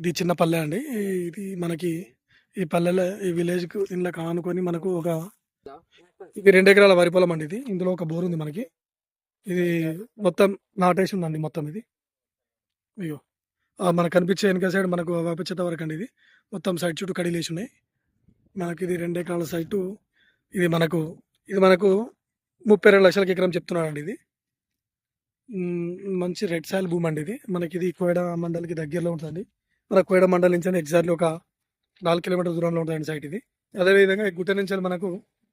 ఇది చిన్న పల్లె అండి. ఇది మనకి ఈ పల్లెలో ఈ విలేజ్‌కు ఇండ్లకు ఆనుకొని మనకు ఇది 2 ఎకరాల వరి పొలం అండి ఇది. ఇందులో ఒక బోర్ ఉంది మనకి. ఇది మొత్తం నాటేసి ఉందండి మొత్తం ఇది. అయ్యో! మనకు కనిపించే వెనక సైడ్ మనకు వేప చెట్టు వరకండి ఇది. మొత్తం సైడ్ చుట్టూ కడిలేసి ఉన్నాయి. మనకిది 2 ఎకరాల సైటు. ఇది మనకు ఇది మనకు 32,00,000కి ఎకరం చెప్తున్నాడండి ఇది. మంచి రెడ్ సాయిల్ భూమి అండి ఇది. మనకిది కోయడా మండల్‌కి దగ్గరలో ఉంటదండి. మన కోయడా మండలం నుంచి ఎగ్జాక్ట్‌లీ ఒక 4 కిలోమీటర్ల దూరంలో ఉంటదండి సైట్ ఇది. అదేవిధంగా ఈ గుట్ట నుంచి మనకు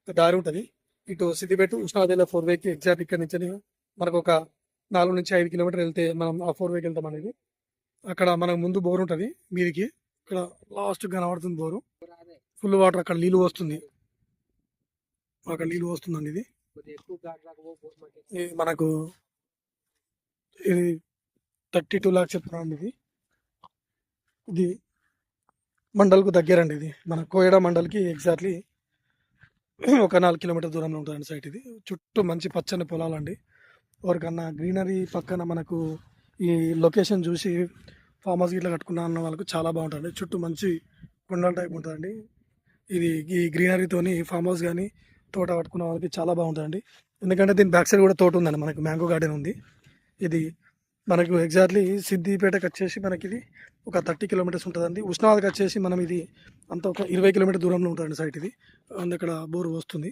ఒక దారి ఉంటది. ఇటు సిద్దిపేట ఉస్మానాబాద్‌లో 4 వేకి ఎగ్జాక్ట్ ఇక్కడ నుంచి మనకు ఒక 4-5 కిలోమీటర్లు వెళ్తే మనం ఆ 4 వేకి వెళ్తామండి ఇది. అక్కడ మనకు ముందు బోర్ ఉంటది మీదికి. ఇక్కడ లాస్ట్‌కి కనబడుతుంది బోరు. ఫుల్ వాటర్ అక్కడ నీళ్ళు వస్తుంది. అక్కడ నీళ్ళు వస్తుందండి ఇది. ఇది మనకు ఇది 32 లాక్స్ చెప్తున్నానండి ఇది. ఇది మండల్‌కు దగ్గరండి ఇది. మన కోయడా మండల్‌కి ఎగ్జాక్ట్‌లీ ఒక 4 కిలోమీటర్ల దూరంలో ఉంటదండి సైట్ ఇది. చుట్టూ మంచి పచ్చని పొలాలండి. ఎవరికన్నా గ్రీనరీ పక్కన మనకు ఈ లొకేషన్ చూసి ఫామ్ హౌస్ గిట్లా కట్టుకున్నా అన్న వాళ్ళకు చాలా బాగుంటదండి. చుట్టూ మంచి కొండల టైప్ ఉంటదండి. ఇది ఈ గ్రీనరీతోని ఫామ్ హౌస్ గానీ, తోట కట్టుకున్న వాళ్ళకి చాలా బాగుంటదండి. ఎందుకంటే దీని బ్యాక్ సైడ్ కూడా తోట ఉందండి. మనకు మ్యాంగో గార్డెన్ ఉంది. ఇది మనకు ఎగ్జాక్ట్‌లీ సిద్దిపేటకొచ్చేసి మనకిది ఒక 30 కిలోమీటర్స్ ఉంటదండి. ఉస్నాబాద్‌కొచ్చేసి మనం ఇది అంతా ఒక 20 కిలోమీటర్ దూరంలో ఉంటదండి సైట్ ఇది. ఇక్కడ బోర్ వస్తుంది.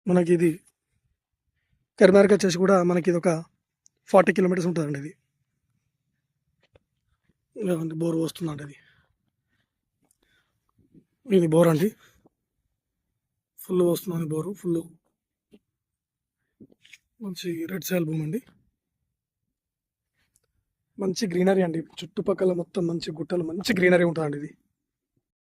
మనకిది కరీంనగర్‌కొచ్చేసి కూడా మనకిదొక 40 కిలోమీటర్స్ ఉంటదండి ఇది. బోర్ వస్తుందండి అది. ఇది బోర్ అండి. ఫుల్ వస్తుందండి బోరు. ఫుల్లు మంచి రెడ్ సాయిల్ భూమి అండి. మంచి గ్రీనరీ అండి. చుట్టుపక్కల మొత్తం మంచి గుట్టలు, మంచి గ్రీనరీ ఉంటదండి ఇది.